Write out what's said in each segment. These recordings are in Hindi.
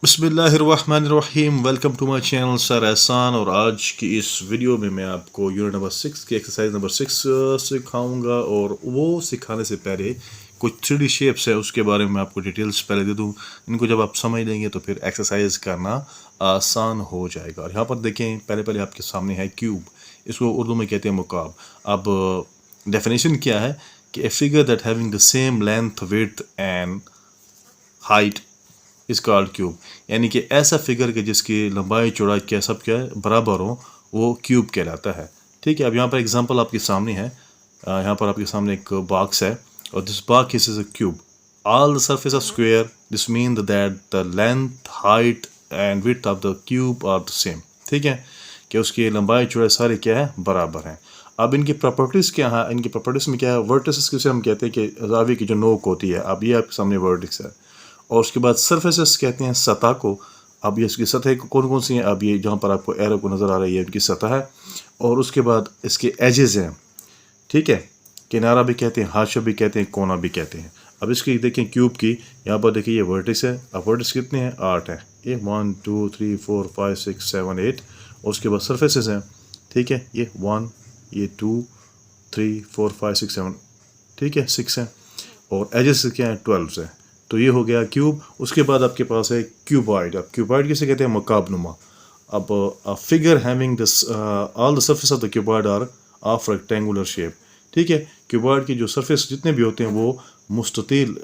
बिस्मिल्लाहिर्रहमानिर्रहीम। Welcome to my channel sir Ehsan. और आज की इस वीडियो में मैं आपको यूनिट नंबर 6 की एक्सरसाइज नंबर 6 सिखाऊंगा। और वो सिखाने से पहले कुछ 3D शेप्स है उसके बारे में मैं आपको डिटेल्स पहले दे दूं। इनको जब आप समझ लेंगे तो फिर एक्सरसाइज करना आसान हो जाएगा। और यहाँ पर देखें, पहले आपके सामने है क्यूब। इसको उर्दू में कहते हैं मुकाब। अब डेफिनेशन क्या है कि a figure that having the same length width and height is called cube. यानी कि ऐसा फिगर के जिसकी लंबाई चौड़ाई क्या सब क्या है बराबर हो, वो क्यूब कहलाता है। ठीक है। अब यहाँ पर एग्जांपल आपके सामने है। यहाँ पर आपके सामने एक बॉक्स है और this box is a cube. All the surface are square. This mean that the length height and width of the cube are the same. ठीक है, कि उसकी लंबाई चौड़ाई सारे क्या है बराबर हैं। अब इनकी प्रॉपर्टीज़ क्या है? इनकी प्रॉपर्टीज़ में क्या है, वर्टिसेस किसे हम कहते हैं कि जावी की जो नोक होती है। अब ये आपके सामने वर्टिक्स है। और उसके बाद सरफेसेस कहते हैं सतह को। अब ये इसकी सतह कौन कौन सी हैं? अब ये जहाँ पर आपको एरो को नज़र आ रही है इनकी सतह है। और उसके बाद इसके एजेस हैं। ठीक है, किनारा भी कहते हैं, हाशिया भी कहते हैं, कोना भी कहते हैं। अब इसकी देखें क्यूब की, यहाँ पर देखिए ये वर्टिस है। अब वर्टिस कितने हैं? 8 हैं। ये 1 2 3 4 5 6 7 8। और उसके बाद सरफेसेस हैं। ठीक है, ये 1, ये 2 3 4 5 6 7। ठीक है, 6 हैं। और एजेस क्या है? 12 है। तो ये हो गया क्यूब। उसके बाद आपके पास है क्यूबॉइड। अब क्यूबॉइड किसे कहते हैं? मकाबनुमा। अब figure having this all the surface of the cuboid are of rectangular shape. ठीक है, क्यूबॉइड की जो सरफेस जितने भी होते हैं वो मुस्ततील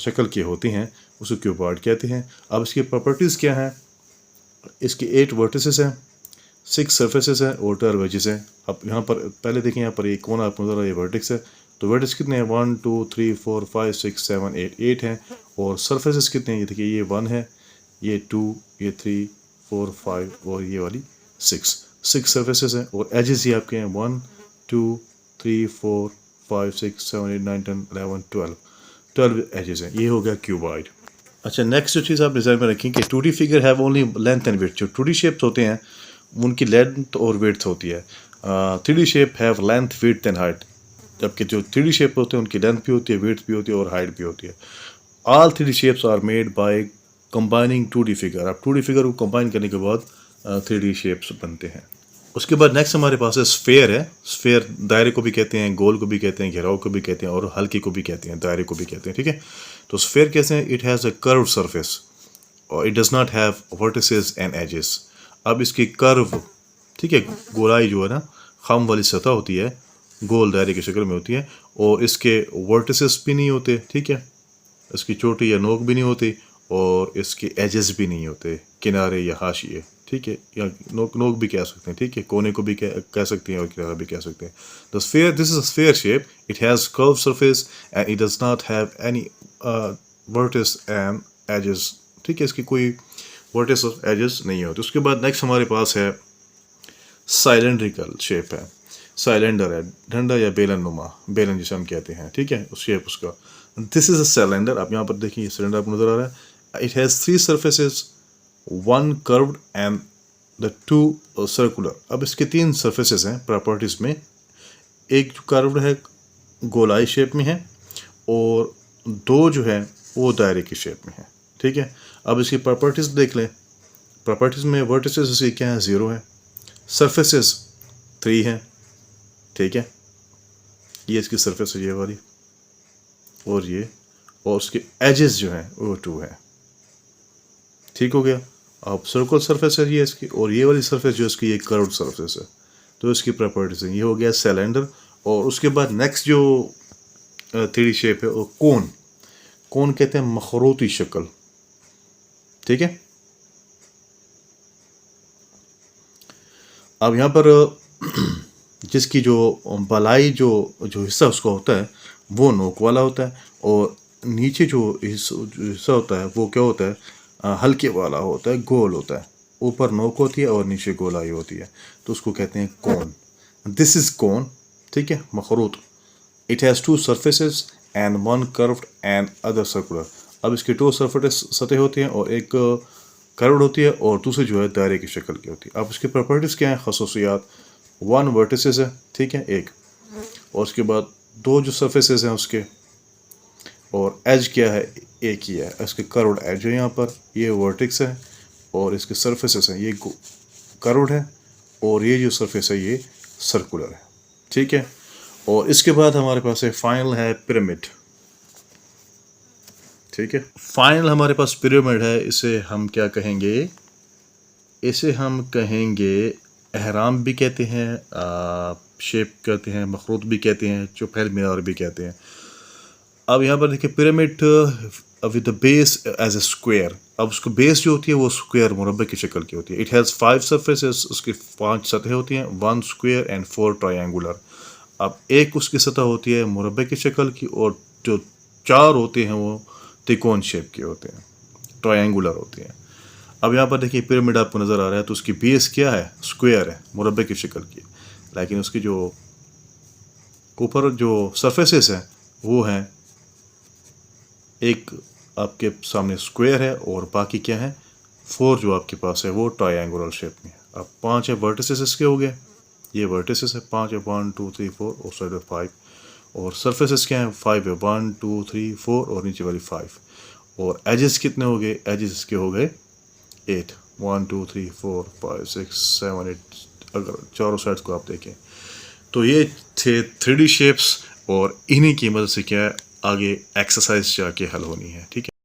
शक्ल के होते हैं, उसे क्यूबॉइड कहते हैं। अब इसकी प्रॉपर्टीज़ क्या हैं? इसके 8 वर्टिसेस हैं, 6 सरफेसेस हैं और 12 एजेस हैं। अब यहाँ पर पहले देखें, यहाँ पर एक कोना आपको नजर आ रहा है, ये वर्टेक्स है। तो वर्टेक्स कितने हैं? 1 2 3 4 5 6 7 8 8 हैं। और सरफेसेस कितने हैं? ये देखिए, ये 1 है, ये 2, ये 3 4 5 और ये वाली 6 सरफेसेस हैं। और एजेस ये आपके हैं 1 2 3 4 5 6 7 8 9 10 11 12 एजेस हैं। ये हो गया क्यूबॉइड। अच्छा, नेक्स्ट जो चीज़ आप डिज़ाइन में रखें कि 2D figure have only length and width. जो 2D शेप्स होते हैं उनकी लेंथ और विड्थ होती है। 3D shape have length width and height. जबकि जो 3D शेप होते हैं उनकी लेंथ भी होती है, विड्थ भी होती है और हाइट भी होती है। All 3D shapes are made by combining 2D figure. अब 2D फिगर को कंबाइन करने के बाद 3D शेप्स बनते हैं। उसके बाद नेक्स्ट हमारे पास है स्फेयर है। स्फेयर दायरे को भी कहते हैं, गोल को भी कहते हैं, घेराव को भी कहते हैं और हल्के को भी कहते हैं, दायरे को भी कहते हैं। ठीक है, तो स्फेयर कैसे हैं? It has a curve surface और it does not have vertices and edges. अब इसकी कर्व, ठीक है, गोलाई जो है ना, खम वाली सतह होती है, गोल दायरे की शक्ल में होती है। और इसके वर्टिसेस भी नहीं होते। ठीक है, इसकी चोटी या नोक भी नहीं होती और इसके एजेस भी नहीं होते, किनारे या हाशिए। ठीक है, या नोक भी कह सकते हैं। ठीक है, कोने को भी कह सकते हैं और किनारा भी कह सकते हैं। The sphere, this is a sphere shape. It has curve surface and it does not have any vertices and edges. ठीक है, इसकी कोई वर्टिस और एजेस नहीं होते। उसके बाद नेक्स्ट हमारे पास है साइलेंड्रिकल शेप है। साइलेंडर है, डंडा या बेलन नुमा, बेलन जिसे हम कहते हैं। ठीक है, उस शेप उसका। This is a cylinder. आप यहाँ पर देखिए, सिलेंडर आपको नजर आ रहा है। It has 3 surfaces, 1 curved and the 2 circular. अब इसके 3 सरफेसेस हैं प्रॉपर्टीज में। एक जो कर्व्ड है, गोलाई शेप में है, और 2 जो है वो दायरे की शेप में है। ठीक है, अब इसकी प्रॉपर्टीज देख लें। प्रॉपर्टीज में वर्टिसेस इसकी क्या है? 0 है। सरफेसेस 3 हैं। ठीक है, ये इसकी सरफेस है, ये वाली और ये, और उसके एजेस जो हैं वो 2 हैं। ठीक हो गया। अब सर्कुलर सरफेस है ये इसकी, और ये वाली सरफेस जो इसकी ये कर्व्ड सरफेस है। तो इसकी प्रॉपर्टीज है। ये हो गया सिलेंडर। और उसके बाद नेक्स्ट जो 3D शेप है वो कोन। कोन कहते हैं मखरूती शक्ल। ठीक है, अब यहाँ पर जिसकी जो बलाई जो हिस्सा उसका होता है वो नोक वाला होता है, और नीचे जो हिस्सा होता है वो क्या होता है? हल्के वाला होता है, गोल होता है। ऊपर नोक होती है और नीचे गोलाई होती है, तो उसको कहते हैं कोन। This is cone. ठीक है, मखरूत। It has 2 surfaces and 1 curved and other circular. अब इसके 2 सरफेस सतह होती हैं और एक कर्व्ड होती है और दूसरी जो है दायरे की शक्ल की होती है। अब इसकी प्रॉपर्टीज़ क्या हैं? खसूसियात। 1 वर्टिसेस है। ठीक है, एक, और उसके बाद 2 जो सरफेसेस हैं उसके, और एज क्या है? एक ही है, इसके कर्व्ड एज है, यहाँ पर ये वर्टेक्स है और इसके सरफेसेस हैं, ये कर्व्ड है और ये जो सरफेस है ये सर्कुलर है, ठीक है। और इसके बाद हमारे पास है फाइनल है पिरामिड, ठीक है। फाइनल हमारे पास पिरामिड है, इसे हम क्या कहेंगे, इसे हम कहेंगे एहराम भी कहते हैं, शेप कहते हैं, मखरूत भी कहते हैं, चौफेल मीनार भी कहते हैं। अब यहाँ पर देखिए pyramid with the base as a square, अब उसको बेस जो होती है वो स्क्वायर मुरब्बे की शक्ल की होती है। इट हैज़ 5 सरफेसेस, उसकी 5 सतहें होती हैं, 1 स्क्वायर एंड 4 ट्रायंगुलर। अब एक उसकी सतह होती है मुरब्बे की शक्ल की और जो 4 होते हैं वो त्रिकोण शेप के होते हैं, ट्रायंगुलर होते हैं। अब यहाँ पर देखिए पिरामिड आपको नज़र आ रहा है, तो उसकी बेस क्या है, स्क्वायर है, मुरब्बे की शक्ल की, लेकिन उसकी जो ऊपर जो सरफेसेस हैं वो हैं, एक आपके सामने स्क्वायर है और बाकी क्या है, 4 जो आपके पास है वो ट्रायंगुलर शेप में है। अब 5 है वर्टिसेस इसके हो गए, ये वर्टिसेस है 5 है, 1 2 3 4 और साइड में 5, और सरफेसेस क्या है 5 है, 1 2 3 4 और नीचे वाली 5, और एजेस कितने हो गए, एजेस इसके हो गए 8, 1 2 3 4 5 6 7 8, अगर चारों साइड्स को आप देखें तो ये थे 3D शेप्स, और इन्हीं की मदद से क्या है आगे एक्सरसाइज जाके हल होनी है, ठीक है।